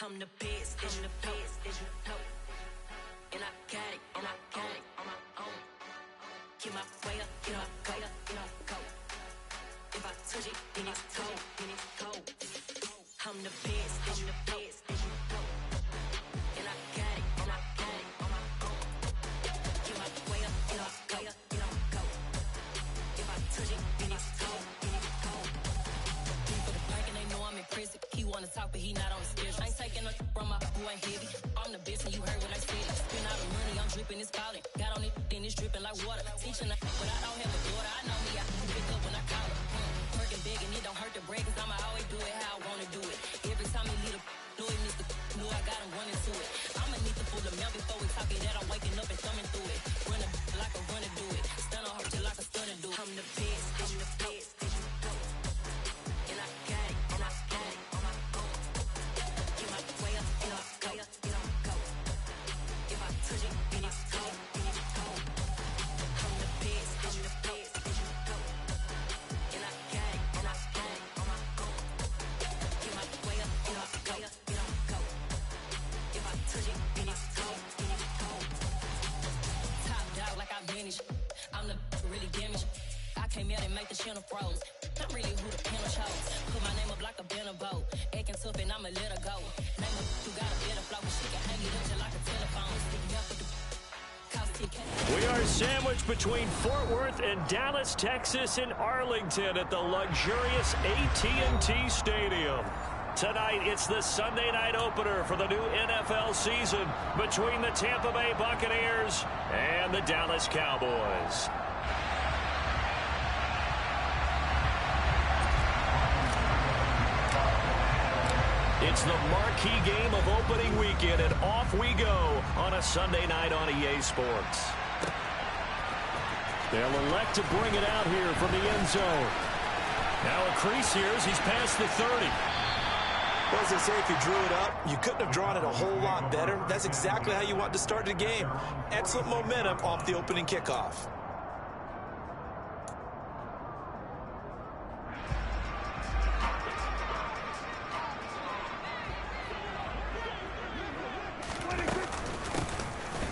I'm the best, I'm the best, and I got it, and I got it on my own. Get my way up, get my way up, get my go. If I touch it, then it's cold, then it's cold. I'm the best, I'm the best, and I got it, and I got it on my own. Get my way up, get my way up, get my go. If I touch it, then it's cold, then it's cold. For the bank and they know I'm in prison. He wanna talk, but he not on the schedule. I ain't taking no from my boy ain't heavy. I'm the best and you heard what I said. Spend all the money, I'm dripping, it's falling. Got on it, then it's dripping like water. Teaching her, but I don't have a daughter. I know me, I can pick up when I call her. Working big and it don't hurt to break, cause I'ma always do it how I wanna do it. Every time he leave the Louis Mr. Knew I got him running to it. I'ma need to pull the mail before we talk it that I'm waking up and thumbing through it. Running like a runner do it. Stun on her till like a stunner do it. I'm the best, I'm the best, and I got it, and I got it on my own. Get my way up, and I way up, and I go. If I touch it, then it's cold, then it's cold. I'm the best, I'm the best, and I got it, and I got it on my own. Get my way up, and I way up, and I go. If I touch it, then it's cold, then it's cold. Top dog like I vanished. I'm the really damaged. I came out and make the channel froze. I'm really who the panel chose. Put my name up like a banner boat. Acting tough and I'ma let her go. Name her who got a better flow, but she can hang it up just like a telephone. Sticking up with the We are sandwiched between Fort Worth and Dallas, Texas, and Arlington at the luxurious AT&T Stadium. Tonight, it's the Sunday night opener for the new NFL season between the Tampa Bay Buccaneers and the Dallas Cowboys. It's the marquee game of opening weekend, and off we go on a Sunday night on EA Sports. They'll elect to bring it out here from the end zone. Now a crease here as he's past the 30. Well, as they say, if you drew it up, you couldn't have drawn it a whole lot better. That's exactly how you want to start the game. Excellent momentum off the opening kickoff.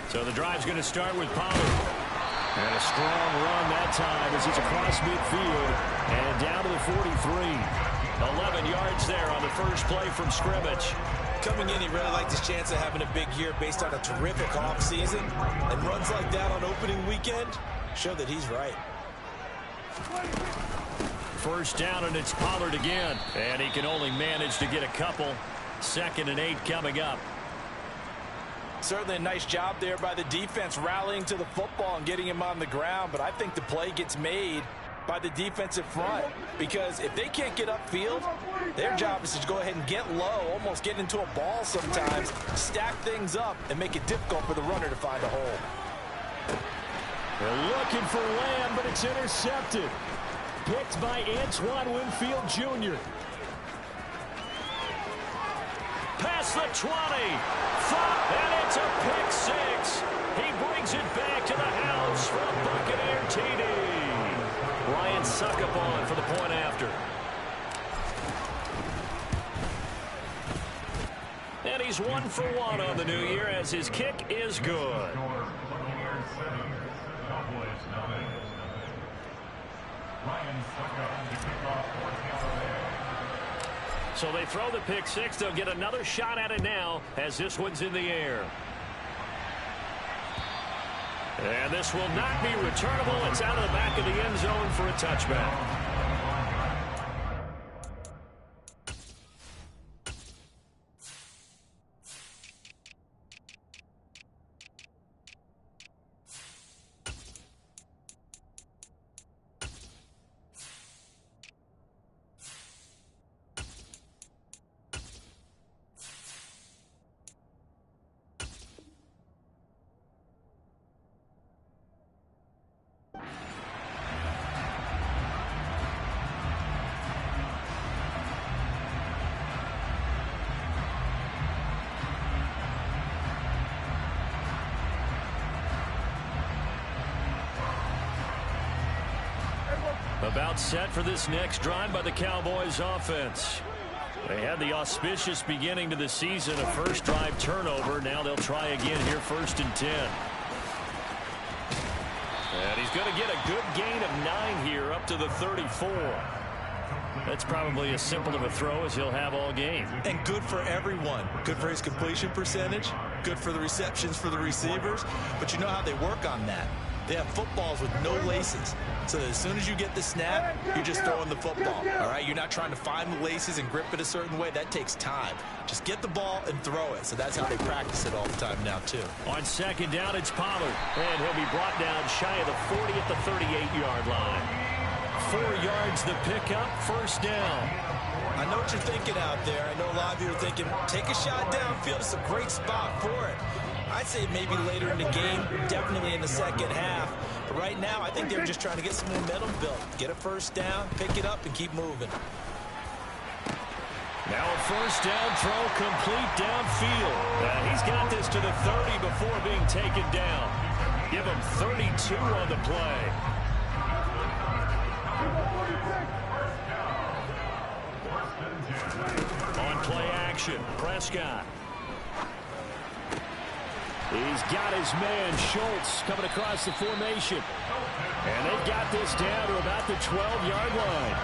So the drive's going to start with Pollard. And a strong run that time as he's across midfield and down to the 43. 11 yards there on the first play from scrimmage. Coming in, he really liked his chance of having a big year based on a terrific offseason. And runs like that on opening weekend show that he's right. First down, and it's Pollard again. And he can only manage to get a couple. 2nd and 8 coming up. Certainly a nice job there by the defense rallying to the football and getting him on the ground. But I think the play gets made by the defensive front, because if they can't get upfield, their job is to go ahead and get low, almost get into a ball sometimes, stack things up, and make it difficult for the runner to find a hole. They're looking for Lamb, but it's intercepted. Picked by Antoine Winfield Jr. Past the 20. And it's a pick 6. He brings it back to the house for a Buccaneer TD. Ryan Succop for the point after. And he's 1 for 1 on the new year as his kick is good. So they throw the pick 6. They'll get another shot at it now as this one's in the air. And this will not be returnable. It's out of the back of the end zone for a touchback. About set for this next drive by the Cowboys offense. They had the auspicious beginning to the season, a first drive turnover. Now they'll try again here, 1st and 10. And he's going to get a good gain of 9 here up to the 34. That's probably as simple of a throw as he'll have all game. And good for everyone. Good for his completion percentage. Good for the receptions for the receivers. But you know how they work on that. They have footballs with no laces. So that as soon as you get the snap, you're just throwing the football. All right? You're not trying to find the laces and grip it a certain way. That takes time. Just get the ball and throw it. So that's how they practice it all the time now, too. On 2nd down, it's Pollard. And he'll be brought down shy of the 40 at the 38-yard line. 4 yards the pickup, 1st down. I know what you're thinking out there. I know a lot of you are thinking, take a shot downfield. It's a great spot for it. I'd say maybe later in the game, definitely in the second half. But right now, I think they're just trying to get some momentum built. Get a 1st down, pick it up, and keep moving. Now a 1st down throw complete downfield. He's got this to the 30 before being taken down. Give him 32 on the play. On play action, Prescott. He's got his man, Schultz, coming across the formation. And they've got this down to about the 12-yard line.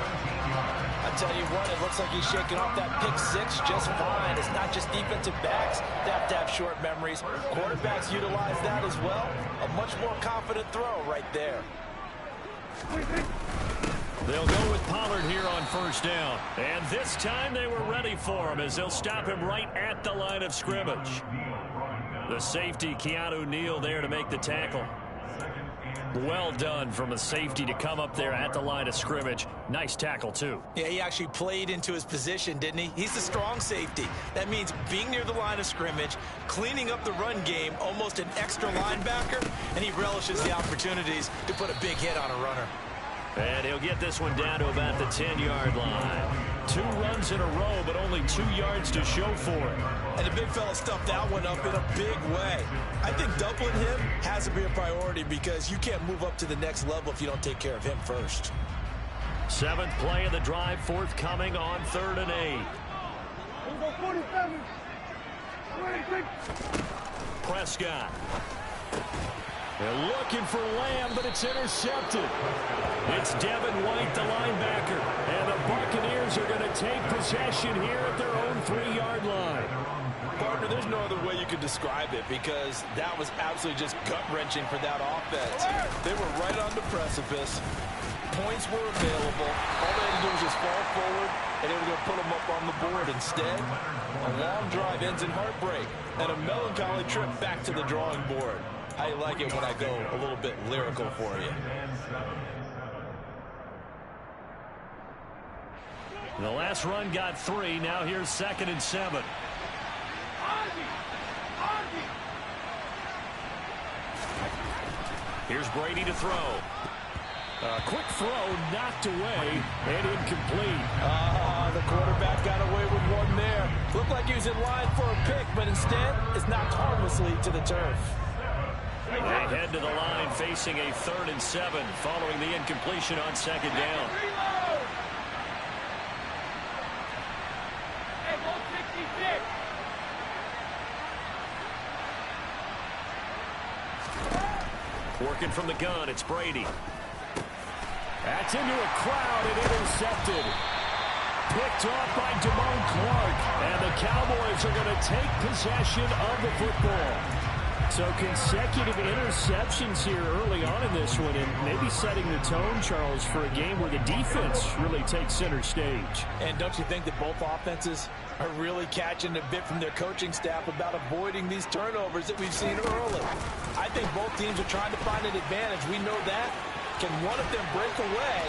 I tell you what, it looks like he's shaking off that pick 6 just fine. It's not just defensive backs that have to have short memories. Quarterbacks utilize that as well. A much more confident throw right there. They'll go with Pollard here on 1st down. And this time they were ready for him as they'll stop him right at the line of scrimmage. The safety, Keanu Neal, there to make the tackle. Well done from a safety to come up there at the line of scrimmage. Nice tackle, too. Yeah, he actually played into his position, didn't he? He's the strong safety. That means being near the line of scrimmage, cleaning up the run game, almost an extra linebacker, and he relishes the opportunities to put a big hit on a runner. And he'll get this one down to about the 10-yard line. 2 runs in a row, but only 2 yards to show for it. And the big fella stuffed that one up in a big way. I think doubling him has to be a priority because you can't move up to the next level if you don't take care of him first. 7th play of the drive forthcoming on 3rd and 8. Prescott. They're looking for Lamb, but it's intercepted. It's Devin White, the linebacker. And the Buccaneers are going to take possession here at their own 3-yard line. Partner, there's no other way you could describe it because that was absolutely just gut-wrenching for that offense. They were right on the precipice. Points were available. All they had to do was just fall forward, and they were going to put them up on the board. Instead, a long drive ends in heartbreak and a melancholy trip back to the drawing board. How you like it when I go a little bit lyrical for you? The last run got 3. Now here's 2nd and 7. Here's Brady to throw. A quick throw knocked away and incomplete. The quarterback got away with one there. Looked like he was in line for a pick, but instead it's knocked harmlessly to the turf. They head to the line facing a 3rd and 7 following the incompletion on 2nd down. Working from the gun, it's Brady. That's into a crowd and intercepted. Picked off by Damone Clark. And the Cowboys are going to take possession of the football. So consecutive interceptions here early on in this one, and maybe setting the tone, Charles, for a game where the defense really takes center stage. And don't you think that both offenses are really catching a bit from their coaching staff about avoiding these turnovers that we've seen early? I think both teams are trying to find an advantage. We know that. Can one of them break away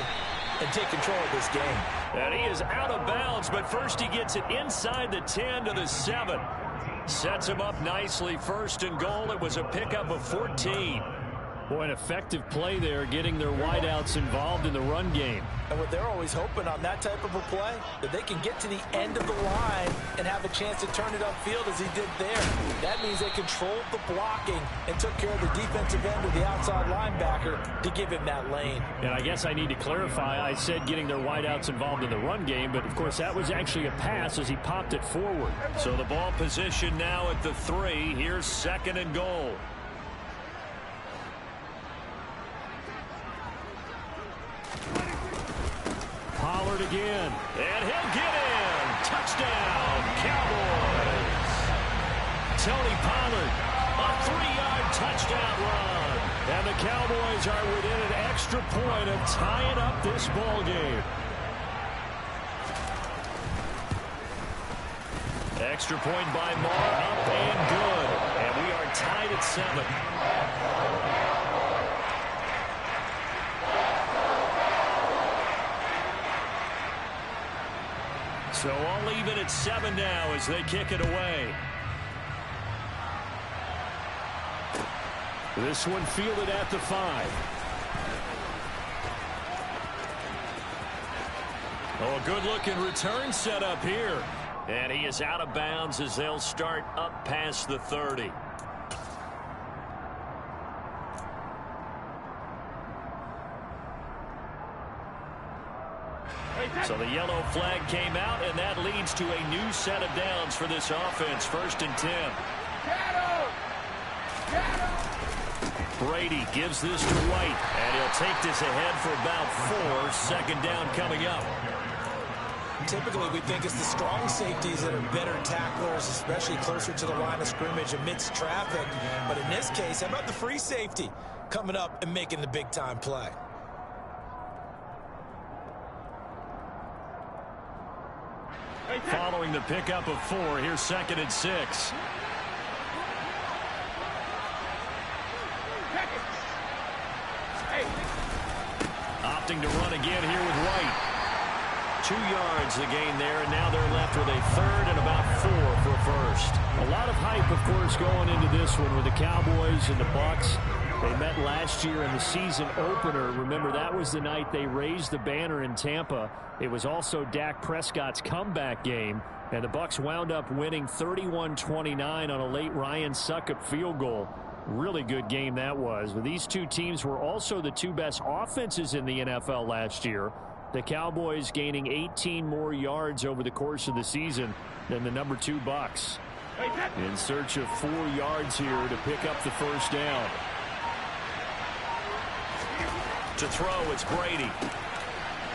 and take control of this game? And he is out of bounds, but first he gets it inside the 10 to the 7. Sets him up nicely. 1st and goal. It was a pickup of 14. Boy, an effective play there, getting their wideouts involved in the run game. And what they're always hoping on that type of a play, that they can get to the end of the line and and have a chance to turn it upfield as he did there. That means they controlled the blocking and took care of the defensive end of the outside linebacker to give him that lane. And I guess I need to clarify, I said getting their wideouts involved in the run game, but of course that was actually a pass as he popped it forward. So the ball position now at the 3. Here's 2nd and goal. Pollard again, and he'll get in. Touchdown, Cowboys. Tony Pollard, a 3-yard touchdown run. And the Cowboys are within an extra point of tying up this ball game. Extra point by Marr, up and good. And we are tied at 7. So all even at 7 now as they kick it away. This one fielded at the 5. Oh, a good-looking return set up here. And he is out of bounds as they'll start up past the 30. So the yellow flag came out, and that leads to a new set of downs for this offense. 1st and 10. Brady gives this to White, and he'll take this ahead for about 4. 2nd down coming up. Typically, we think it's the strong safeties that are better tacklers, especially closer to the line of scrimmage amidst traffic. But in this case, how about the free safety coming up and making the big-time play? Following the pickup of 4, here's 2nd and 6. Opting to run again here with White. 2 yards the gain there, and now they're left with a 3rd and about 4 for a first. A lot of hype, of course, going into this one with the Cowboys and the Bucs. They met last year in the season opener. Remember, that was the night they raised the banner in Tampa. It was also Dak Prescott's comeback game, and the Bucs wound up winning 31-29 on a late Ryan Succop field goal. Really good game that was. But these two teams were also the 2 best offenses in the NFL last year. The Cowboys gaining 18 more yards over the course of the season than the number 2 Bucs. In search of 4 yards here to pick up the 1st down. To throw, it's Brady.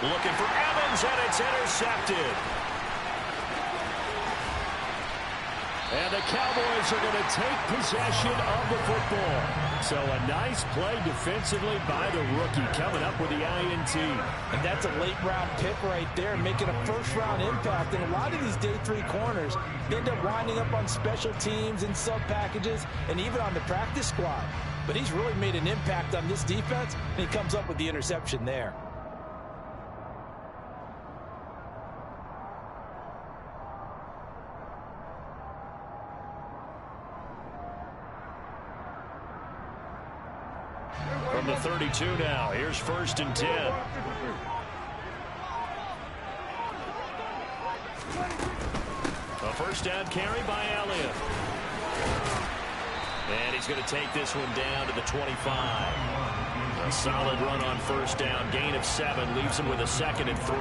Looking for Evans, and it's intercepted. And the Cowboys are going to take possession of the football. So a nice play defensively by the rookie coming up with the INT. And that's a late-round pick right there, making a first-round impact. And a lot of these day 3 corners end up winding up on special teams and sub-packages and even on the practice squad. But he's really made an impact on this defense, and he comes up with the interception there. From the 32 now, here's 1st and 10. A 1st down carry by Elliott. And he's going to take this one down to the 25. A solid run on 1st down, gain of 7, leaves him with a 2nd and 3.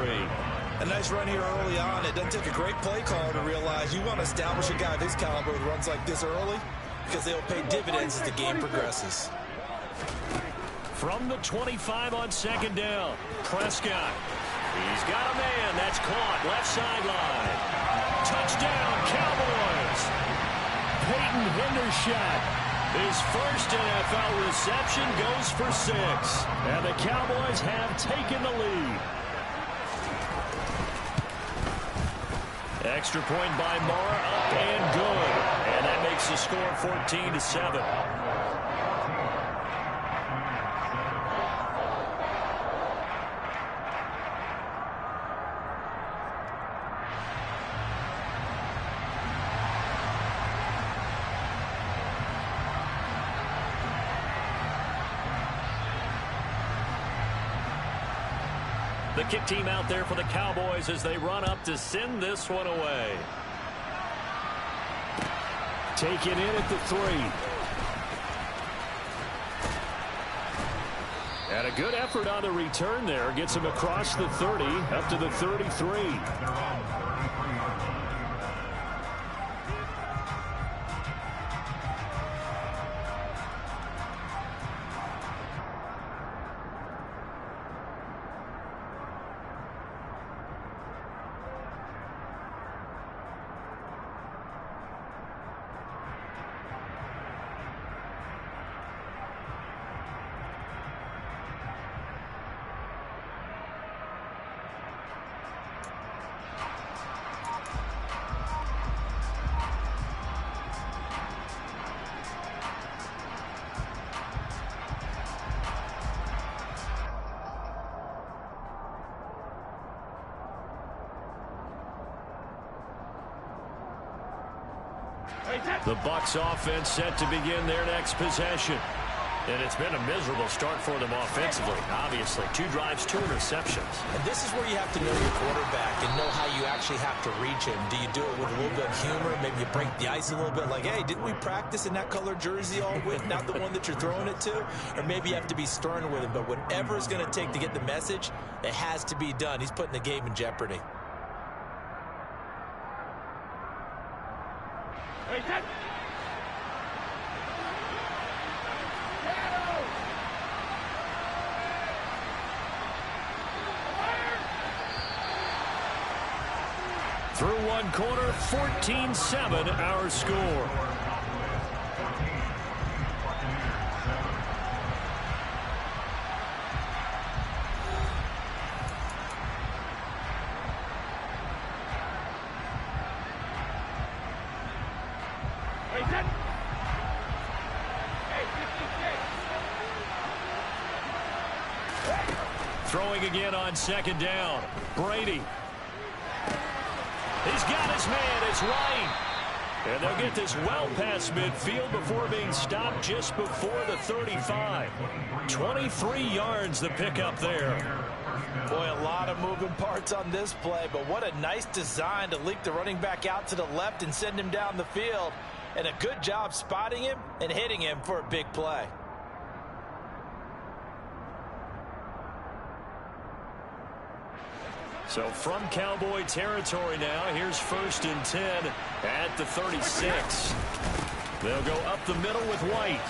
A nice run here early on. It doesn't take a great play caller to realize you want to establish a guy of his caliber with runs like this early, because they'll pay dividends as the game progresses. From the 25 on 2nd down, Prescott. He's got a man. That's caught. Left sideline. Touchdown, Cowboys. Peyton Hendershot. His first NFL reception goes for 6. And the Cowboys have taken the lead. Extra point by Marr, up and good. And that makes the score 14-7. The kick team out there for the Cowboys as they run up to send this one away. taken in at the 3. And a good effort on the return there. Gets him across the 30, up to the 33. The Bucs offense set to begin their next possession. And it's been a miserable start for them offensively. Obviously, 2 drives, 2 interceptions. And this is where you have to know your quarterback and know how you actually have to reach him. Do you do it with a little bit of humor? Maybe you break the ice a little bit like, hey, didn't we practice in that color jersey all week? Not the one that you're throwing it to? Or maybe you have to be stern with him. But whatever it's going to take to get the message, it has to be done. He's putting the game in jeopardy. Through one quarter, 14-7 our score. Throwing again on second down. Brady. He's got his man. It's White. And they'll get this well past midfield before being stopped just before the 35. 23 yards the pickup there. Boy, a lot of moving parts on this play, but what a nice design to leak the running back out to the left and send him down the field. And a good job spotting him and hitting him for a big play. So from Cowboy territory now, here's 1st and 10 at the 36. They'll go up the middle with White.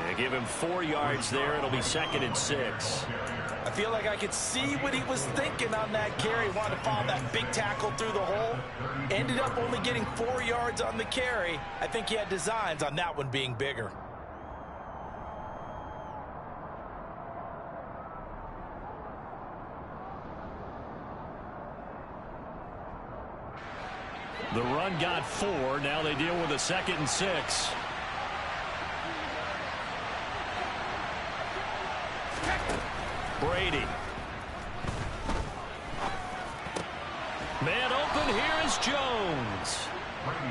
They give him 4 yards there. It'll be 2nd and 6. I feel like I could see what he was thinking on that carry. Wanted to follow that big tackle through the hole. Ended up only getting 4 yards on the carry. I think he had designs on that one being bigger. The run got 4. Now they deal with a 2nd and 6. Brady. Man open. Here is Jones.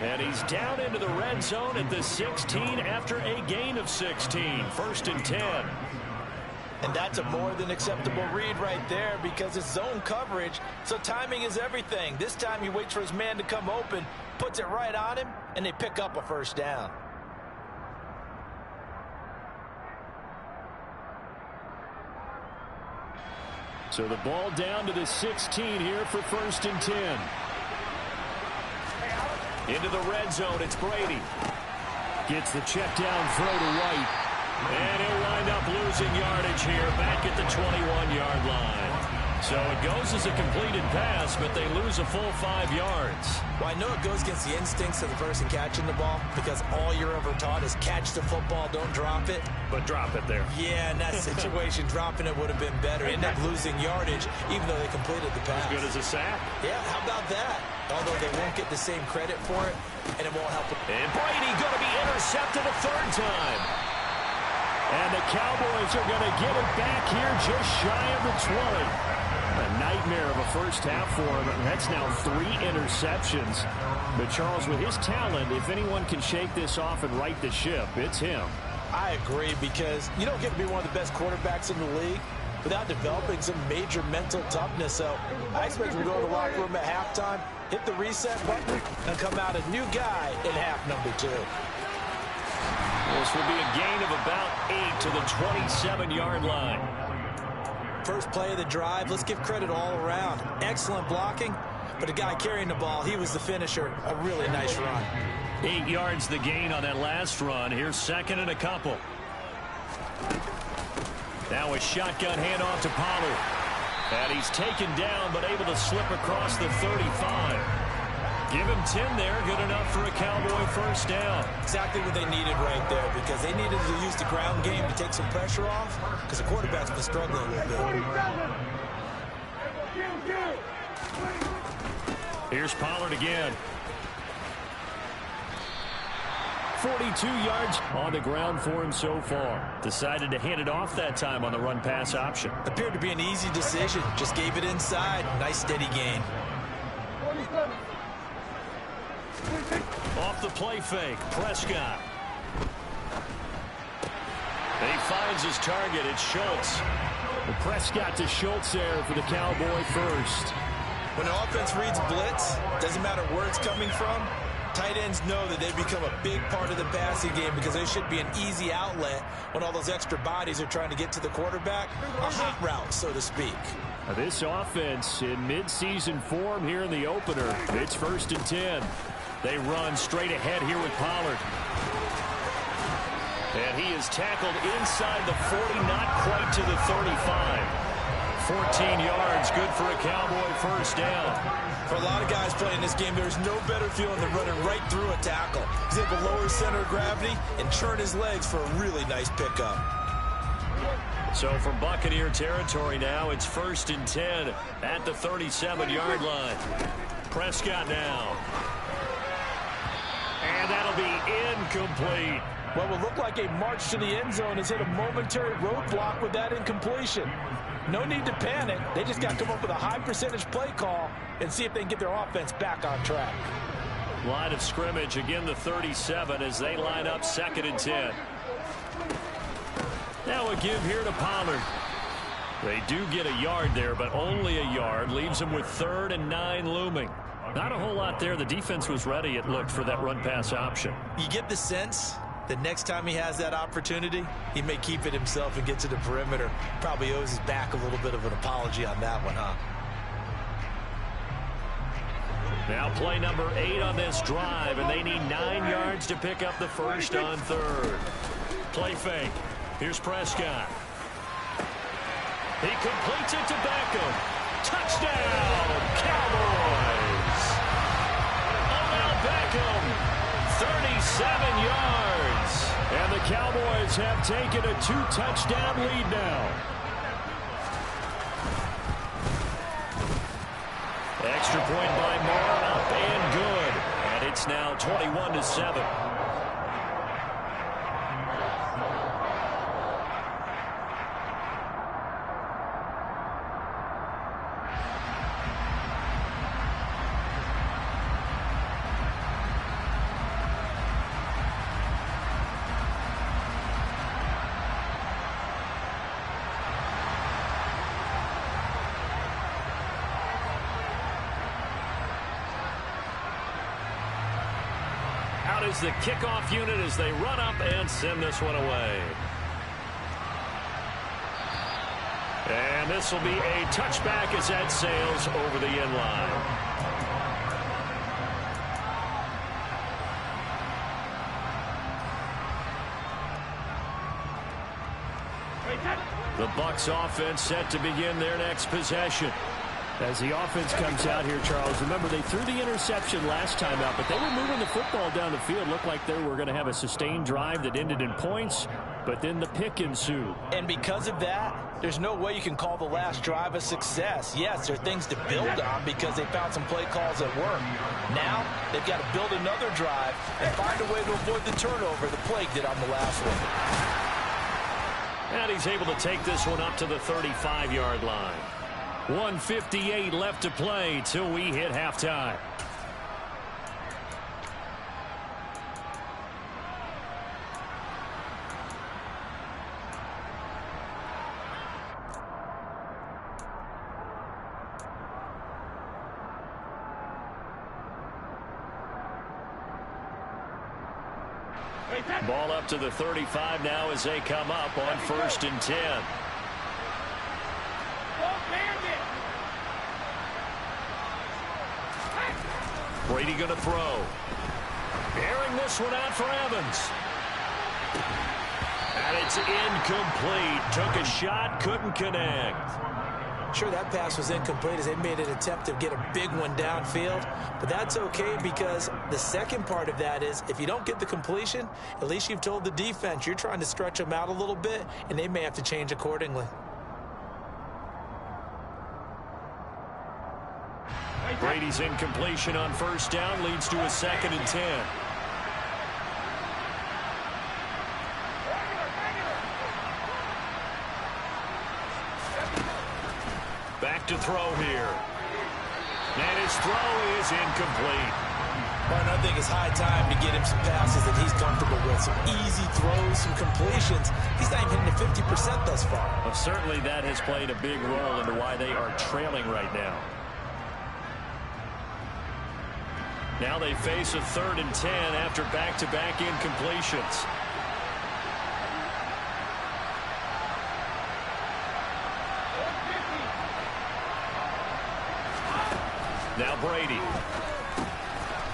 And he's down into the red zone at the 16 after a gain of 16. 1st and 10. And that's a more than acceptable read right there because it's zone coverage, so timing is everything. This time he waits for his man to come open, puts it right on him, and they pick up a 1st down. So the ball down to the 16 here for 1st and 10. Into the red zone, it's Brady. Gets the check down throw to White. And he'll wind up losing yardage here back at the 21-yard line. So it goes as a completed pass, but they lose a full 5 yards. Well, I know it goes against the instincts of the person catching the ball because all you're ever taught is catch the football, don't drop it. But drop it there. Yeah, in that situation, dropping it would have been better. End up losing yardage, even though they completed the pass. As good as a sack. Yeah, how about that? Although they won't get the same credit for it, and it won't help them. And Brady going to be intercepted a 3rd time. And the Cowboys are going to get it back here just shy of the 20. A nightmare of a first half for him. That's now 3 interceptions. But Charles, with his talent, if anyone can shake this off and right the ship, it's him. I agree because you don't get to be one of the best quarterbacks in the league without developing some major mental toughness. So I expect him to go to the locker room at halftime, hit the reset button, and come out a new guy in half number 2. This will be a gain of about 8 to the 27-yard line. First play of the drive, let's give credit all around. Excellent blocking, but the guy carrying the ball, he was the finisher. A really nice run. 8 yards the gain on that last run. Here's second and a couple. Now a shotgun handoff to Pollard. And he's taken down, but able to slip across the 35. Give him 10 there. Good enough for a Cowboy first down. Exactly what they needed right there, because they needed to use the ground game to take some pressure off, because the quarterback's been struggling a little bit. Here's Pollard again. 42 yards on the ground for him so far. Decided to hand it off that time on the run-pass option. Appeared to be an easy decision. Just gave it inside. Nice steady gain. Off the play fake, Prescott. He finds his target. It's Schultz. Well, Prescott to Schultz there for the Cowboy first. When the offense reads blitz, doesn't matter where it's coming from, tight ends know that they become a big part of the passing game because they should be an easy outlet when all those extra bodies are trying to get to the quarterback. A hot route, so to speak. Now this offense in mid-season form here in the opener. It's 1st and 10. They run straight ahead here with Pollard. And he is tackled inside the 40, not quite to the 35. 14 yards, good for a Cowboy first down. For a lot of guys playing this game, there's no better feeling than running right through a tackle. He's able to lower his center of gravity and churn his legs for a really nice pickup. So from Buccaneer territory now, it's 1st and 10 at the 37-yard line. Prescott now. And that'll be incomplete. What will look like a march to the end zone has hit a momentary roadblock with that incompletion. No need to panic. They just got to come up with a high percentage play call and see if they can get their offense back on track. Line of scrimmage, again the 37 as they line up 2nd and 10. Now a give here to Pollard. They do get a yard there, but only a yard. Leaves them with 3rd and 9 looming. Not a whole lot there. The defense was ready, it looked, for that run-pass option. You get the sense that next time he has that opportunity, he may keep it himself and get to the perimeter. Probably owes his back a little bit of an apology on that one, huh? Now play number 8 on this drive, and they need 9 yards to pick up the first on 3rd. Play fake. Here's Prescott. He completes it to Beckham. Touchdown, Cowboys! Odell Beckham, 37 yards. And the Cowboys have taken a 2-touchdown lead now. Extra point by Moore, up and good. And it's now 21-7. Is the kickoff unit as they run up and send this one away. And this will be a touchback as that sails over the end line. The Bucs offense set to begin their next possession. As the offense comes out here, Charles, remember they threw the interception last time out, but they were moving the football down the field. Looked like they were going to have a sustained drive that ended in points, but then the pick ensued. And because of that, there's no way you can call the last drive a success. Yes, there are things to build on because they found some play calls that work. Now, they've got to build another drive and find a way to avoid the turnover the plague did on the last one. And he's able to take this one up to the 35-yard line. 1:58 left to play till we hit halftime. Ball up to the 35 now as they come up on 1st and 10. Brady going to throw. Airing this one out for Evans. And it's incomplete. Took a shot, couldn't connect. Sure, that pass was incomplete as they made an attempt to get a big one downfield. But that's okay because the second part of that is if you don't get the completion, at least you've told the defense you're trying to stretch them out a little bit, and they may have to change accordingly. Brady's incompletion on 1st down leads to a 2nd and 10. Back to throw here. And his throw is incomplete. Well, I think it's high time to get him some passes that he's comfortable with. Some easy throws, some completions. He's not even hitting the 50% thus far. Well, certainly that has played a big role into why they are trailing right now. Now they face a 3rd and 10 after back-to-back incompletions. Now Brady.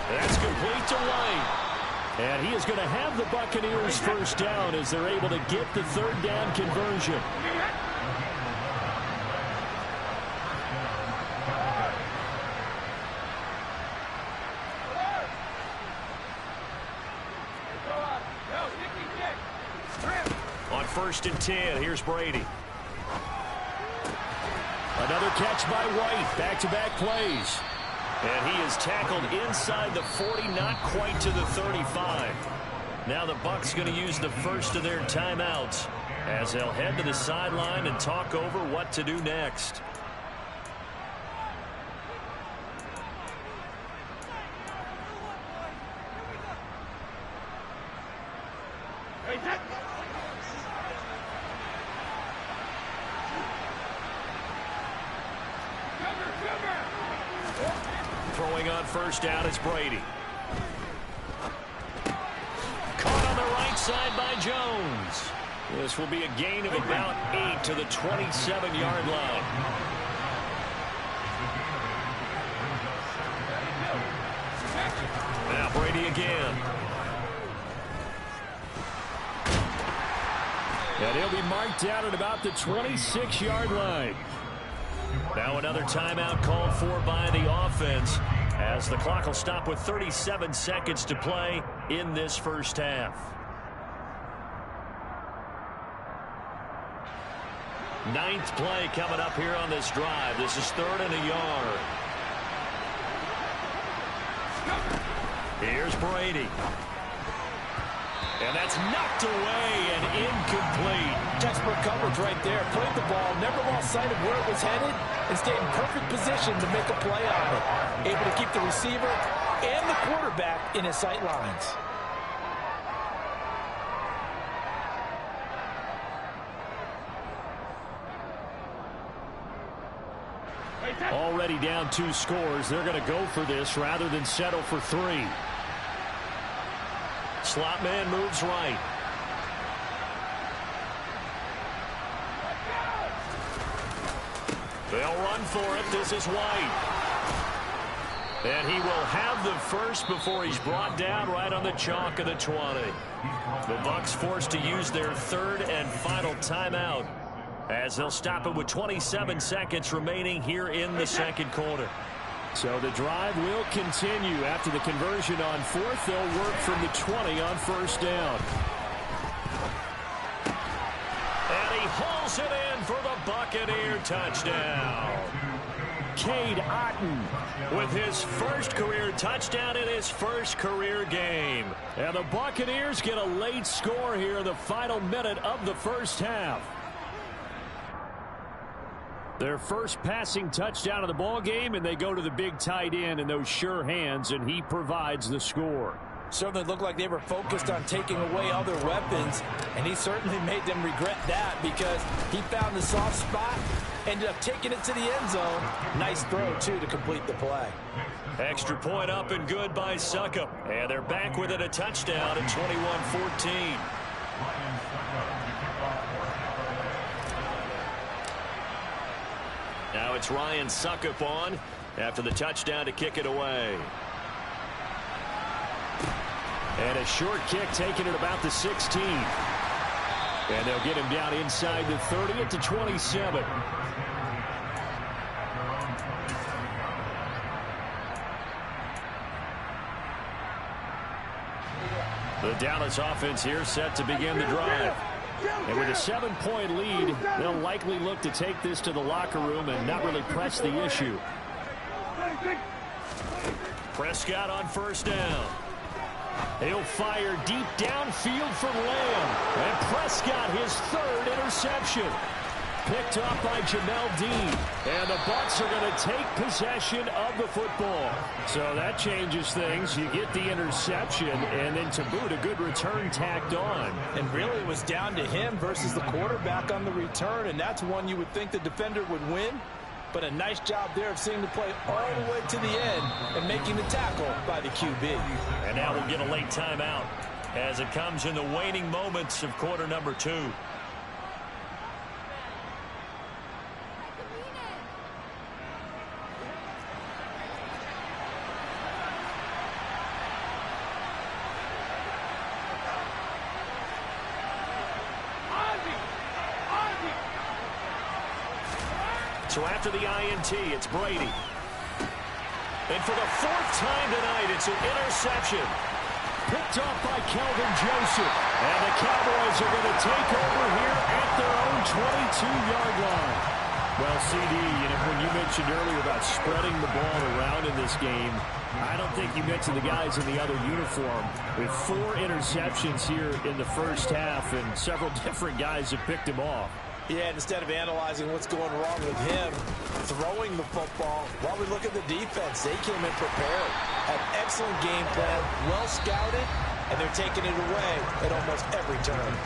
That's complete to White. And he is going to have the Buccaneers 1st down as they're able to get the 3rd down conversion. On 1st and 10, here's Brady. Another catch by White. Back-to-back plays. And he is tackled inside the 40, not quite to the 35. Now the Bucs going to use the first of their timeouts as they'll head to the sideline and talk over what to do next. Throwing on 1st down, it's Brady. Caught on the right side by Jones. This will be a gain of about 8 to the 27-yard line. Now Brady again. And he'll be marked down at about the 26-yard line. Now another timeout called for by the offense as the clock will stop with 37 seconds to play in this 1st half. 9th play coming up here on this drive. This is 3rd and a yard. Here's Brady. And that's knocked away and incomplete. Textbook coverage right there. Played the ball, never lost sight of where it was headed, and stayed in perfect position to make a play on it. Able to keep the receiver and the quarterback in his sight lines. Already down 2 scores. They're going to go for this rather than settle for 3. Slot man moves right. They'll run for it. This is White. And he will have the first before he's brought down right on the chalk of the 20. The Bucs forced to use their 3rd and final timeout as they'll stop it with 27 seconds remaining here in the 2nd quarter. So the drive will continue after the conversion on 4th. They'll work from the 20 on 1st down. And he hauls it in for the Buccaneer touchdown. Cade Otton with his 1st career touchdown in his 1st career game. And the Buccaneers get a late score here in the final minute of the 1st half. Their first passing touchdown of the ball game, and they go to the big tight end in those sure hands, and he provides the score. Certainly looked like they were focused on taking away other weapons, and he certainly made them regret that because he found the soft spot ended up taking it to the end zone. Nice throw, too, to complete the play. Extra point up and good by Succop. And they're back with it, a touchdown at 21-14. Now it's Ryan Succop on after the touchdown to kick it away. And a short kick taken at about the 16. And they'll get him down inside the 30 at the 27. The Dallas offense here set to begin the drive. And with a 7-point lead, they'll likely look to take this to the locker room and not really press the issue. Prescott on first down. He'll fire deep downfield for Lamb. And Prescott, his third interception. Picked off by Jamel Dean. And the Bucs are going to take possession of the football. So that changes things. You get the interception, and then to boot, a good return tacked on. And really it was down to him versus the quarterback on the return, and that's one you would think the defender would win. But a nice job there of seeing the play all the way to the end and making the tackle by the QB. And now we'll get a late timeout as it comes in the waning moments of quarter number 2. So after the INT, it's Brady. And for the 4th time tonight, it's an interception. Picked off by Kelvin Joseph. And the Cowboys are going to take over here at their own 22-yard line. Well, CD, when you mentioned earlier about spreading the ball around in this game, I don't think you mentioned the guys in the other uniform. With 4 interceptions here in the first half, and several different guys have picked him off. Yeah, instead of analyzing what's going wrong with him throwing the football, while we look at the defense, they came in prepared. An excellent game plan, well scouted, and they're taking it away at almost every turn.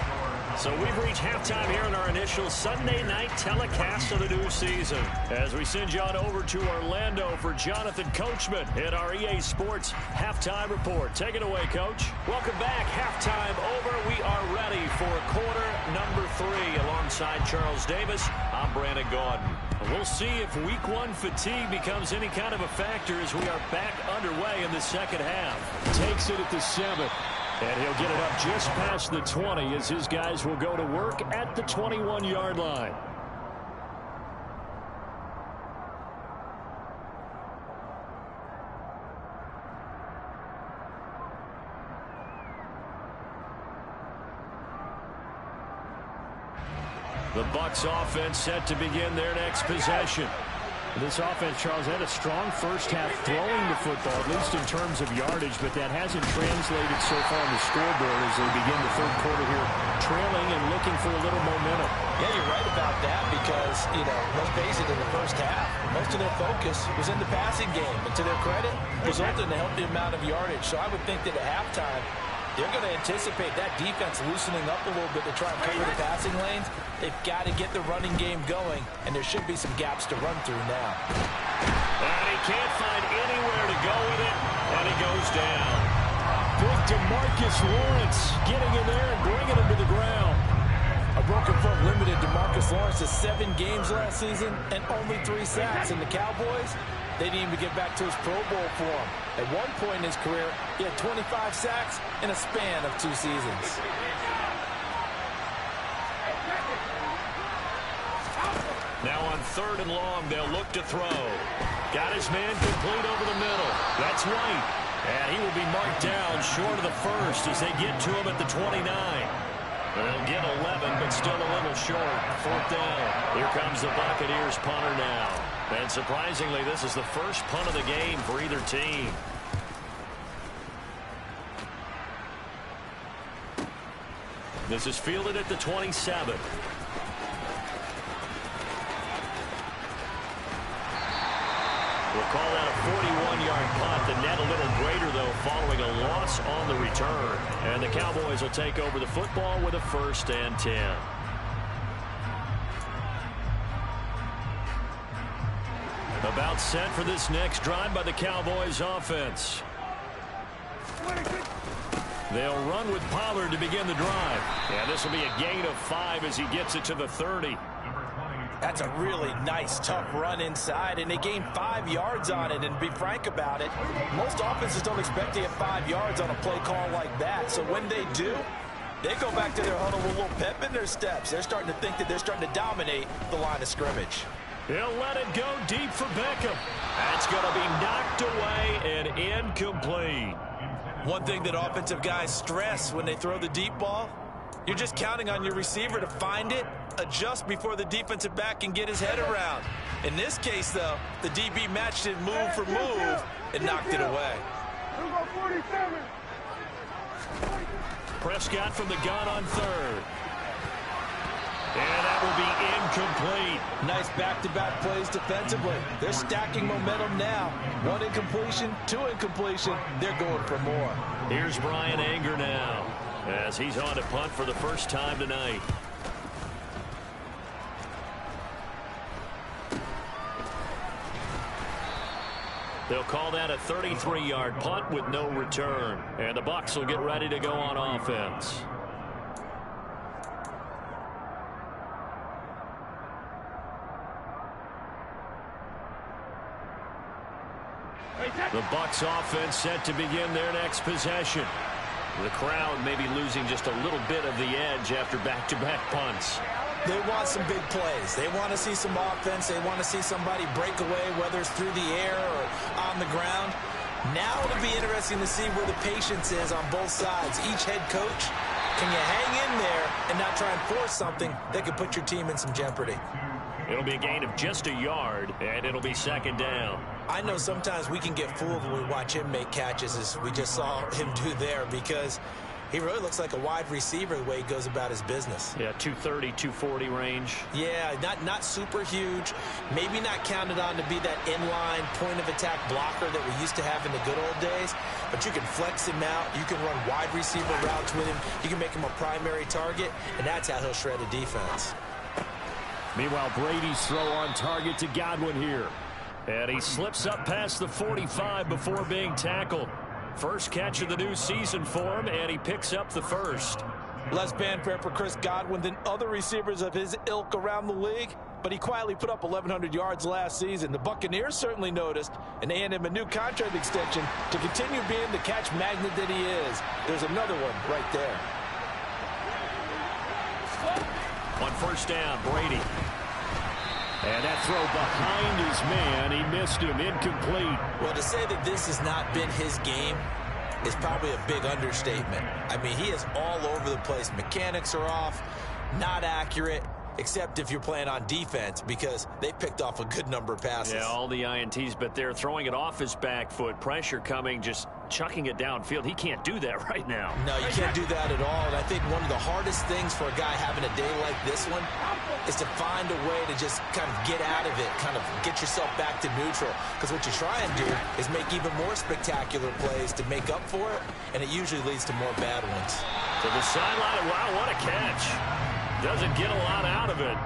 So we've reached halftime here in our initial Sunday night telecast of the new season. As we send you on over to Orlando for Jonathan Coachman in our EA Sports Halftime Report. Take it away, Coach. Welcome back. Halftime over. We are ready for quarter number 3. Alongside Charles Davis, I'm Brandon Gaudin. We'll see if week 1 fatigue becomes any kind of a factor as we are back underway in the second half. Takes it at the 7. And he'll get it up just past the 20 as his guys will go to work at the 21-yard line. The Bucs offense set to begin their next possession. This offense, Charles, had a strong first half throwing the football, at least in terms of yardage, but that hasn't translated so far on the scoreboard as they begin the third quarter here, trailing and looking for a little momentum. Yeah, you're right about that because, let's face it, in the first half, most of their focus was in the passing game. And to their credit, resulted in a healthy amount of yardage. So I would think that at halftime, they're going to anticipate that defense loosening up a little bit to try and cover the passing lanes. They've got to get the running game going, and there should be some gaps to run through now. And he can't find anywhere to go with it, and he goes down. Big DeMarcus Lawrence getting in there and bringing him to the ground. A broken foot limited DeMarcus Lawrence to 7 games last season and only 3 sacks. And the Cowboys, they didn't even get back to his Pro Bowl form. At one point in his career, he had 25 sacks in a span of 2 seasons. Now on 3rd and long, they'll look to throw. Got his man complete over the middle. That's White. And he will be marked down short of the first as they get to him at the 29. They'll get 11, but still a little short. 4th down. Here comes the Buccaneers punter now. And surprisingly, this is the first punt of the game for either team. This is fielded at the 27. We'll call that a 41-yard punt. The net a little greater, though, following a loss on the return. And the Cowboys will take over the football with a 1st and 10. About set for this next drive by the Cowboys offense. They'll run with Pollard to begin the drive. Yeah, this will be a gain of 5 as he gets it to the 30. That's a really nice, tough run inside, and they gained 5 yards on it. And to be frank about it, most offenses don't expect to get 5 yards on a play call like that. So when they do, they go back to their huddle with a little pep in their steps. They're starting to think that they're starting to dominate the line of scrimmage. He'll let it go deep for Beckham. That's going to be knocked away and incomplete. One thing that offensive guys stress when they throw the deep ball, you're just counting on your receiver to find it, adjust before the defensive back can get his head around. In this case, though, the DB matched it move for move and knocked it away. Prescott from the gun on third. And that will be incomplete. Nice back-to-back plays defensively. They're stacking momentum now. 1 incompletion, 2 incompletion. They're going for more. Here's Brian Anger now as he's on to punt for the first time tonight. They'll call that a 33-yard punt with no return. And the Bucs will get ready to go on offense. The Bucs offense set to begin their next possession. The crowd may be losing just a little bit of the edge after back-to-back punts. They want some big plays. They want to see some offense. They want to see somebody break away, whether it's through the air or on the ground. Now it'll be interesting to see where the patience is on both sides. Each head coach, can you hang in there and not try and force something that could put your team in some jeopardy? It'll be a gain of just a yard, and it'll be second down. I know sometimes we can get fooled when we watch him make catches, as we just saw him do there, because he really looks like a wide receiver the way he goes about his business. Yeah, 230, 240 range. Yeah, not super huge. Maybe not counted on to be that inline point-of-attack blocker that we used to have in the good old days. But you can flex him out. You can run wide receiver routes with him. You can make him a primary target, and that's how he'll shred a defense. Meanwhile, Brady's throw on target to Godwin here. And he slips up past the 45 before being tackled. First catch of the new season for him, and he picks up the first. Less fanfare for Chris Godwin than other receivers of his ilk around the league, but he quietly put up 1,100 yards last season. The Buccaneers certainly noticed, and they handed him a new contract extension to continue being the catch magnet that he is. There's another one right there. On first down, Brady. And that throw behind his man, he missed him, incomplete. Well, to say that this has not been his game is probably a big understatement. I mean, he is all over the place. Mechanics are off, not accurate, except if you're playing on defense, because they picked off a good number of passes. Yeah, all the INTs, but they're throwing it off his back foot. Pressure coming, just chucking it downfield. He can't do that right now. No, you can't do that at all. And I think one of the hardest things for a guy having a day like this one is to find a way to just kind of get out of it, kind of get yourself back to neutral. Because what you try and do is make even more spectacular plays to make up for it, and it usually leads to more bad ones. To the sideline, wow, what a catch. Doesn't get a lot out of it,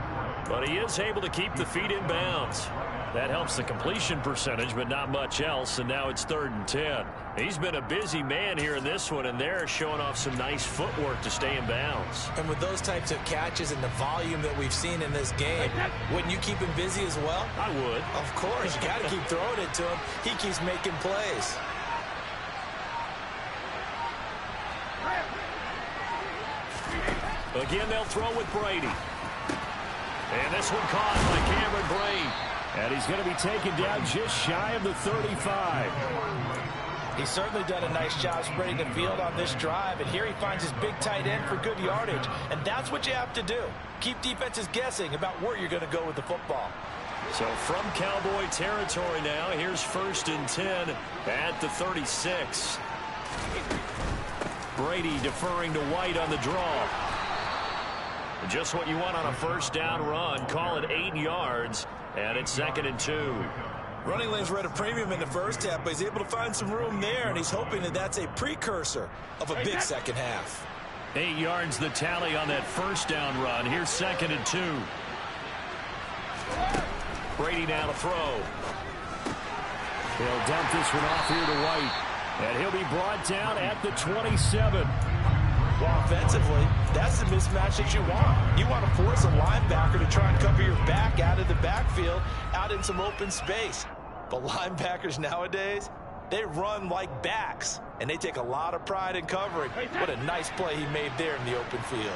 but he is able to keep the feet in bounds. That helps the completion percentage, but not much else, and now it's 3rd and 10. He's been a busy man here in this one, and they're showing off some nice footwork to stay in bounds. And with those types of catches and the volume that we've seen in this game, wouldn't you keep him busy as well? I would. Of course. You got to keep throwing it to him. He keeps making plays. Again, they'll throw with Brady. And this one caught by Cameron Brate. And he's going to be taken down just shy of the 35. He's certainly done a nice job spreading the field on this drive. And here he finds his big tight end for good yardage. And that's what you have to do. Keep defenses guessing about where you're going to go with the football. So from Cowboy territory now, here's 1st and 10 at the 36. Brady deferring to White on the draw. Just what you want on a first down run. Call it 8 yards, and it's 2nd and 2. Running lanes were at a premium in the first half, but he's able to find some room there, and he's hoping that that's a precursor of a big second half. 8 yards the tally on that first down run. Here's 2nd and 2. Brady now to throw. He'll dump this one off here to White. And he'll be brought down at the 27. Well, offensively, that's the mismatch that you want. You want to force a linebacker to try and cover your back out of the backfield, out in some open space. But linebackers nowadays, they run like backs, and they take a lot of pride in covering. What a nice play he made there in the open field.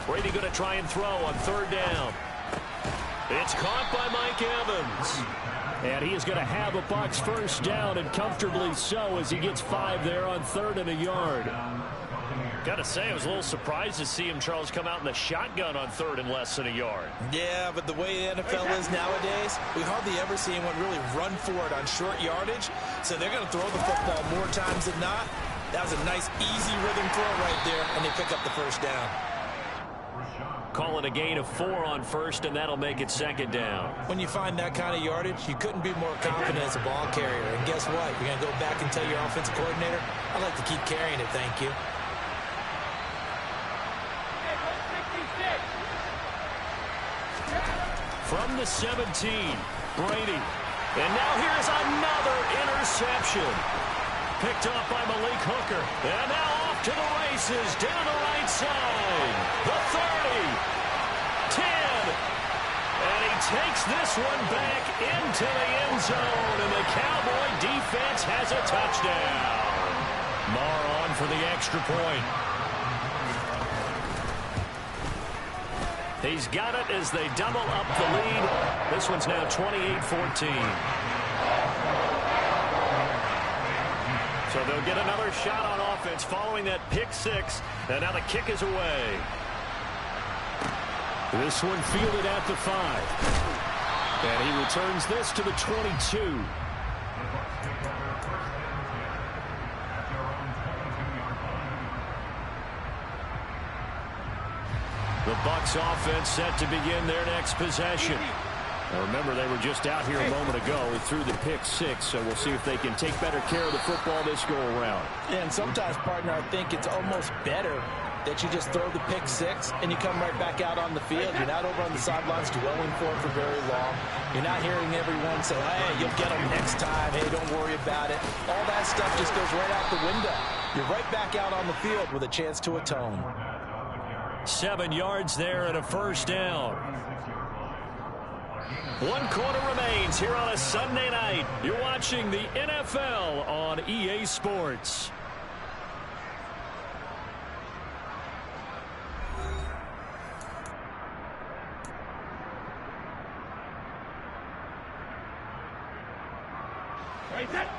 Brady going to try and throw on third down. It's caught by Mike Evans. And he is going to have a Bucs first down, and comfortably so, as he gets 5 there on 3rd and a yard. Got to say, I was a little surprised to see him, Charles, come out in the shotgun on 3rd and less than a yard. Yeah, but the way the NFL is nowadays, we hardly ever see anyone really run for it on short yardage. So they're going to throw the football more times than not. That was a nice, easy rhythm throw right there, and they pick up the first down. Calling a gain of 4 on 1st, and that'll make it 2nd down. When you find that kind of yardage, you couldn't be more confident as a ball carrier. And guess what? You're going to go back and tell your offensive coordinator, I'd like to keep carrying it, thank you. From the 17, Brady. And now here's another interception. Picked up by Malik Hooker. And now off to the races down the right side. The 30. 10. And he takes this one back into the end zone. And the Cowboy defense has a touchdown. Marr on for the extra point. He's got it as they double up the lead. This one's now 28-14. So they'll get another shot on offense following that pick 6. And now the kick is away. This one fielded at the 5. And he returns this to the 22. The Bucs offense set to begin their next possession. Now remember, they were just out here a moment ago through the pick 6, so we'll see if they can take better care of the football this go around. Yeah, and sometimes, partner, I think it's almost better that you just throw the pick 6 and you come right back out on the field. You're not over on the sidelines dwelling for it for very long. You're not hearing everyone say, hey, you'll get them next time. Hey, don't worry about it. All that stuff just goes right out the window. You're right back out on the field with a chance to atone. 7 yards there and a first down. 1 quarter remains here on a Sunday night. You're watching the NFL on EA Sports.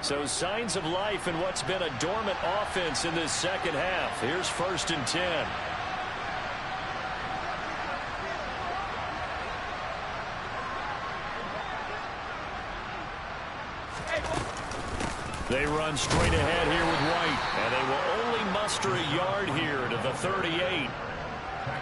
So signs of life in what's been a dormant offense in this second half. Here's 1st and 10. They run straight ahead here with White, and they will only muster a yard here to the 38.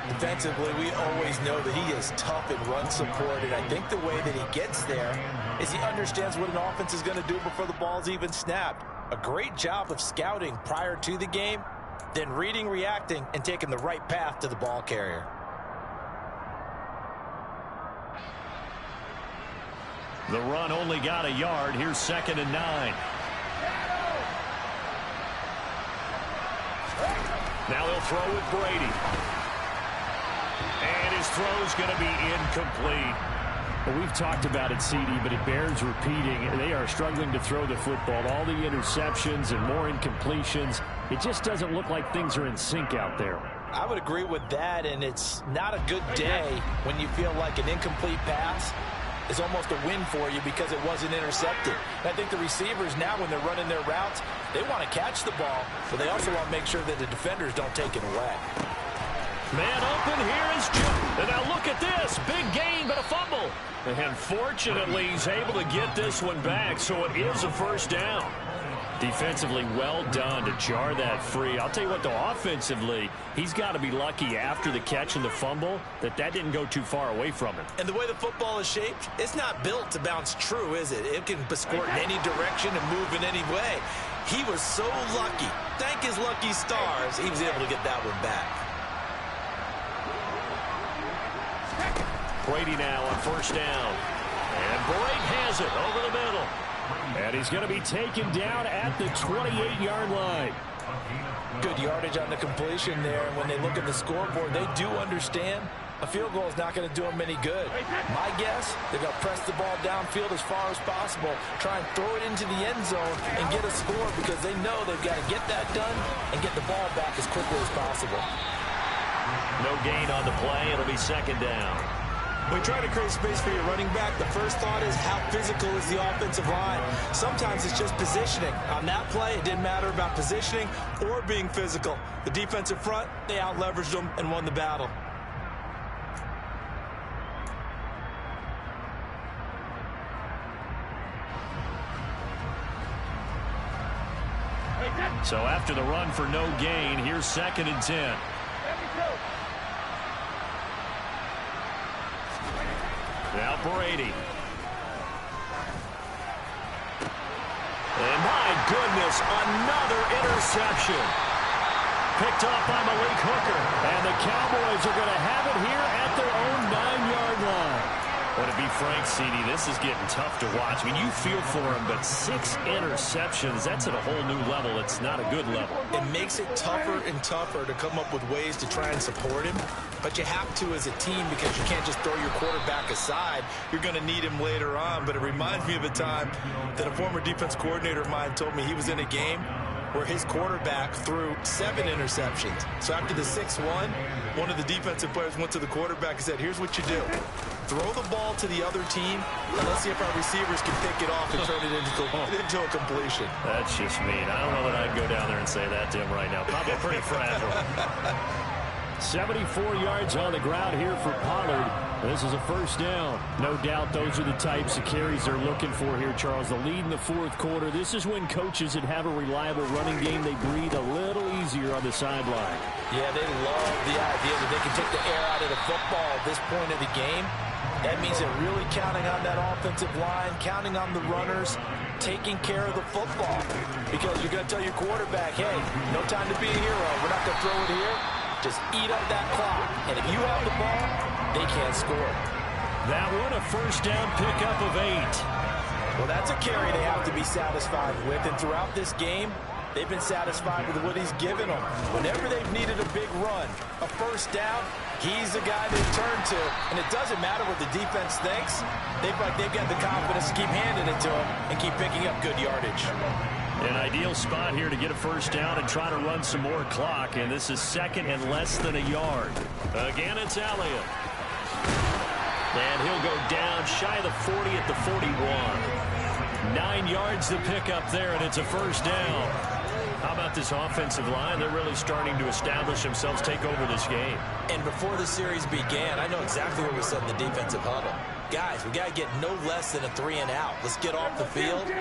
Defensively, we always know that he is tough in run support, and I think the way that he gets there is he understands what an offense is going to do before the ball's even snapped. A great job of scouting prior to the game, then reading, reacting, and taking the right path to the ball carrier. The run only got a yard. Here's 2nd and 9. Now they'll throw with Brady. And his throw's going to be incomplete. Well, we've talked about it, CD, but it bears repeating. They are struggling to throw the football. All the interceptions and more incompletions. It just doesn't look like things are in sync out there. I would agree with that, and it's not a good day when you feel like an incomplete pass is almost a win for you because it wasn't intercepted. And I think the receivers now, when they're running their routes, they want to catch the ball, but they also want to make sure that the defenders don't take it away. Man open, here is Joe. And now look at this. Big gain, but a fumble. And fortunately, he's able to get this one back, so it is a first down. Defensively, well done to jar that free. I'll tell you what, though, offensively, he's got to be lucky after the catch and the fumble that didn't go too far away from him. And the way the football is shaped, it's not built to bounce true, is it? It can squirt in any direction and move in any way. He was so lucky. Thank his lucky stars, he was able to get that one back. Brady now on first down. And Brady has it over the middle. And he's going to be taken down at the 28-yard line. Good yardage on the completion there. And when they look at the scoreboard, they do understand a field goal is not going to do them any good. My guess, they're going to press the ball downfield as far as possible, try and throw it into the end zone and get a score because they know they've got to get that done and get the ball back as quickly as possible. No gain on the play. It'll be second down. When you try to create space for your running back, the first thought is how physical is the offensive line. Sometimes it's just positioning. On that play, it didn't matter about positioning or being physical. The defensive front, they out-leveraged them and won the battle. So after the run for no gain, here's 2nd and 10. Now Brady. And my goodness, another interception. Picked off by Malik Hooker. And the Cowboys are going to have it here at their own 9-yard line. Well, to be frank, CD, this is getting tough to watch. I mean, you feel for him, but 6 interceptions, that's at a whole new level. It's not a good level. It makes it tougher and tougher to come up with ways to try and support him. But you have to as a team because you can't just throw your quarterback aside. You're going to need him later on. But it reminds me of a time that a former defense coordinator of mine told me he was in a game where his quarterback threw 7 interceptions. So after the 6-1, one of the defensive players went to the quarterback and said, here's what you do. Throw the ball to the other team, and let's see if our receivers can pick it off and turn it into a completion. That's just mean. I don't know that I'd go down there and say that to him right now. Probably pretty fragile. 74 yards on the ground here for Pollard. This is a first down. No doubt those are the types of carries they're looking for here, Charles. The lead in the 4th quarter. This is when coaches that have a reliable running game, they breathe a little easier on the sideline. Yeah, they love the idea that they can take the air out of the football at this point of the game. That means they're really counting on that offensive line, counting on the runners, taking care of the football. Because you're going to tell your quarterback, hey, no time to be a hero. We're not going to throw it here. Just eat up that clock. And if you have the ball, they can't score. That one, a first down pickup of 8. Well, that's a carry they have to be satisfied with. And throughout this game, they've been satisfied with what he's given them. Whenever they've needed a big run, a first down, he's the guy they turn to. And it doesn't matter what the defense thinks. They've got the confidence to keep handing it to him and keep picking up good yardage. An ideal spot here to get a first down and try to run some more clock. And this is 2nd and less than a yard. Again, it's Elliott. And he'll go down shy of the 40 at the 41. 9 yards to pick up there, and it's a first down. How about this offensive line? They're really starting to establish themselves, take over this game. And before the series began, I know exactly what we said in the defensive huddle. Guys, we got to get no less than a 3-and-out. Let's get off the field.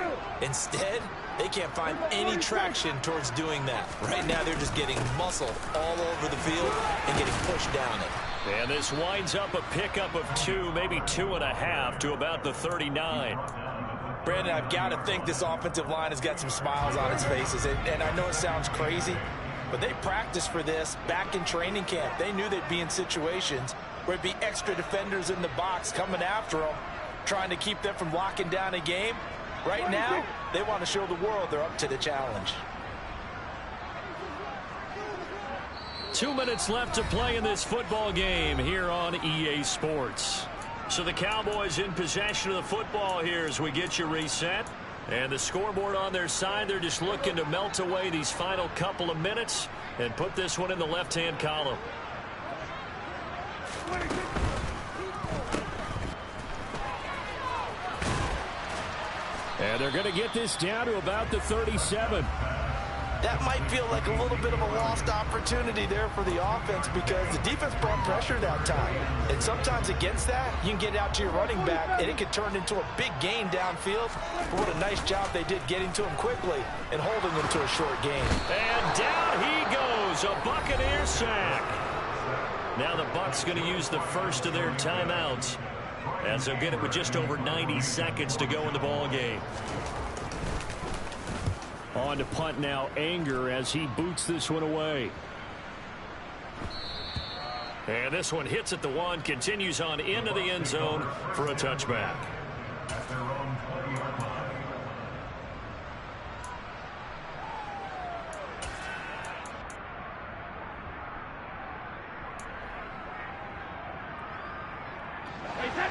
Instead, they can't find any traction towards doing that. Right now, they're just getting muscle all over the field and getting pushed down it. And this winds up a pickup of 2, maybe 2.5 to about the 39. Brandon, I've got to think this offensive line has got some smiles on its faces. And I know it sounds crazy, but they practiced for this back in training camp. They knew they'd be in situations where it'd be extra defenders in the box coming after them, trying to keep them from locking down a game. Right now, they want to show the world they're up to the challenge. 2 minutes left to play in this football game here on EA Sports. So the Cowboys in possession of the football here as we get you reset. And the scoreboard on their side, they're just looking to melt away these final couple of minutes and put this one in the left-hand column. And they're going to get this down to about the 37. that might feel like a little bit of a lost opportunity there for the offense because the defense brought pressure that time. And sometimes against that, you can get out to your running back, and it can turn into a big gain downfield. But what a nice job they did getting to him quickly and holding him to a short gain. And down he goes, a Buccaneer sack. Now the Bucs going to use the first of their timeouts, as they'll get it with just over 90 seconds to go in the ball game. On to punt now, Anger, as he boots this one away. And this one hits at the one, continues on into the end zone for a touchback.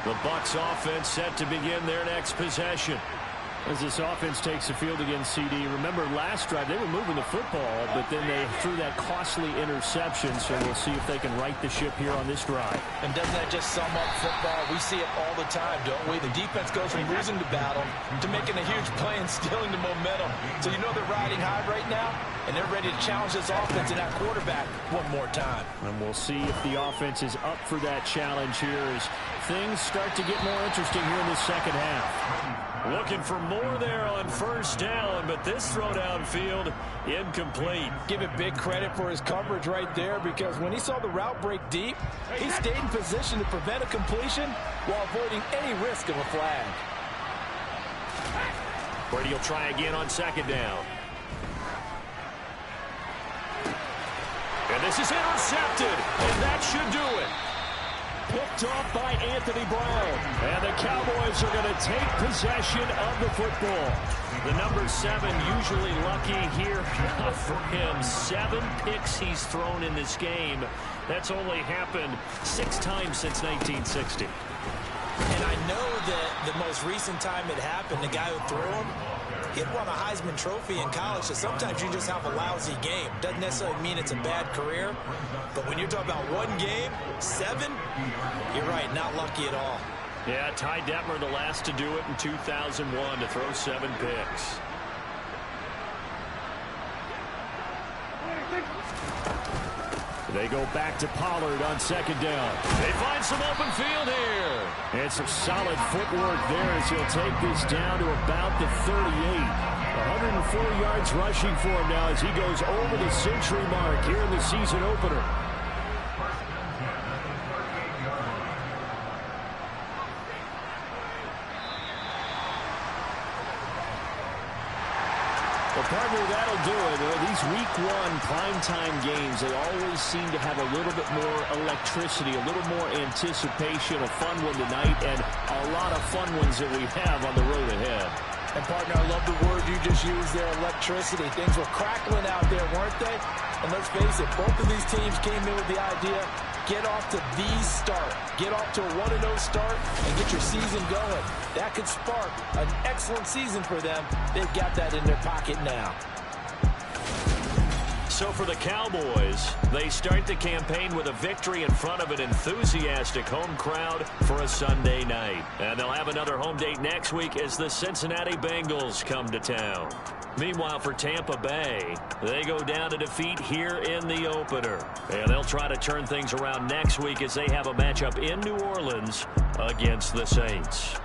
The Bucs offense set to begin their next possession. As this offense takes the field against CD, remember last drive they were moving the football, but then they threw that costly interception, so we'll see if they can right the ship here on this drive. And doesn't that just sum up football? We see it all the time, don't we? The defense goes from losing the battle to making a huge play and stealing the momentum. So you know they're riding high right now, and they're ready to challenge this offense and that quarterback one more time. And we'll see if the offense is up for that challenge here as things start to get more interesting here in the second half. Looking for more there on first down, but this throw downfield incomplete. Give it big credit for his coverage right there, because when he saw the route break deep, he stayed in position to prevent a completion while avoiding any risk of a flag. Brady will try again on second down. And this is intercepted, and that should do it. Picked off by Anthony Brown. And the Cowboys are going to take possession of the football. The number 7 usually lucky here. Not for him. 7 picks he's thrown in this game. That's only happened 6 times since 1960. And I know that the most recent time it happened, the guy who threw him, he'd won a Heisman Trophy in college, so sometimes you just have a lousy game. Doesn't necessarily mean it's a bad career, but when you're talking about one game, 7, you're right, not lucky at all. Yeah, Ty Detmer the last to do it in 2001 to throw 7 picks. They go back to Pollard on second down. They find some open field here. And some solid footwork there as he'll take this down to about the 38. 104 yards rushing for him now as he goes over the century mark here in the season opener. Well, partner, that'll do it. These week 1 primetime games, they always seem to have a little bit more electricity, a little more anticipation, a fun one tonight, and a lot of fun ones that we have on the road ahead. And, partner, I love the word you just used there, electricity. Things were crackling out there, weren't they? And let's face it, both of these teams came in with the idea, get off to the start. Get off to a 1-0 start and get your season going. That could spark an excellent season for them. They've got that in their pocket now. So for the Cowboys, they start the campaign with a victory in front of an enthusiastic home crowd for a Sunday night. And they'll have another home date next week as the Cincinnati Bengals come to town. Meanwhile, for Tampa Bay, they go down to defeat here in the opener. And they'll try to turn things around next week as they have a matchup in New Orleans against the Saints.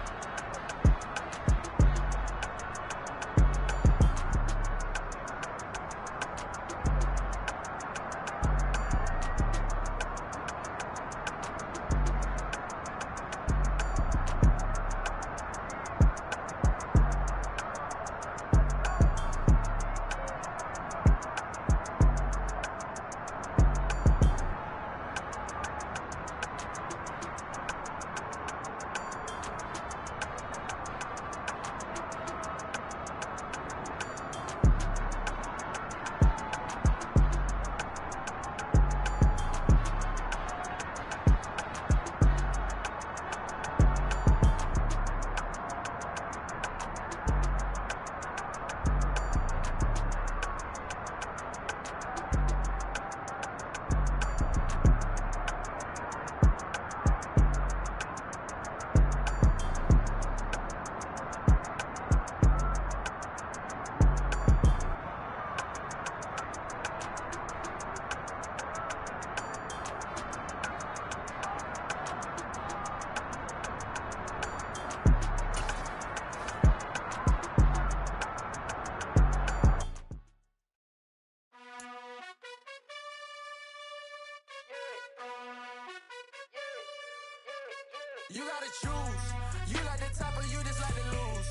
You gotta choose. You like the top or you just like to lose.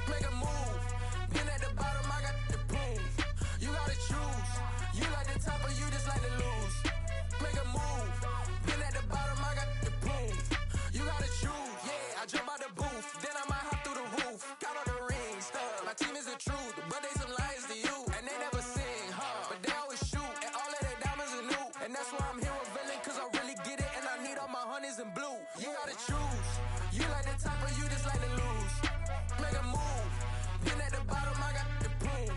Make a move. Been at the bottom, I got the proof. You gotta choose. You like the top or you just like to lose. Make a move. Been at the bottom, I got the proof. You gotta choose. Yeah, I jump out the booth. Then I might hop through the roof. Count all the rings, stuff. My team is the truth, but they some liars to you. And they never sing, huh? But they always shoot. And all of their diamonds are new. And that's why I'm here revealing, cause I really get it. And I need all my honeys in blue. You gotta choose. You like the top or you just like to lose. Make a move. Been at the bottom, I got the proof.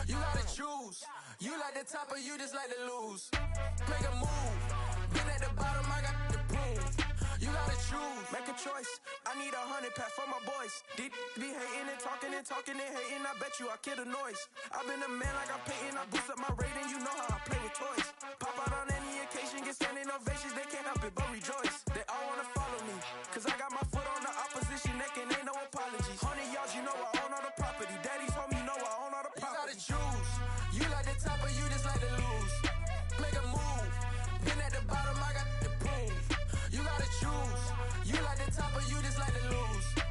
You gotta choose. You like the top or you just like to lose. Make a move. Been at the bottom, I got the proof. You gotta choose. Make a choice. I need 100 pack for my boys. Deep be hating and talking and hating. I bet you I kill the noise. I've been a man like I'm Peyton. I boost up my rating. You know how I play with toys. Pop out on any occasion, get standing ovations. They can't help it but rejoice. They all wanna follow me, cause I got my foot on the opposition neck and ain't no apologies. 100 yards, you know I own all the property. Daddy's home, you know I own all the property. You gotta choose. You like the top or you just like to lose. Make a move. Been at the bottom, I got the proof. You gotta choose. You like the top or you just like to lose.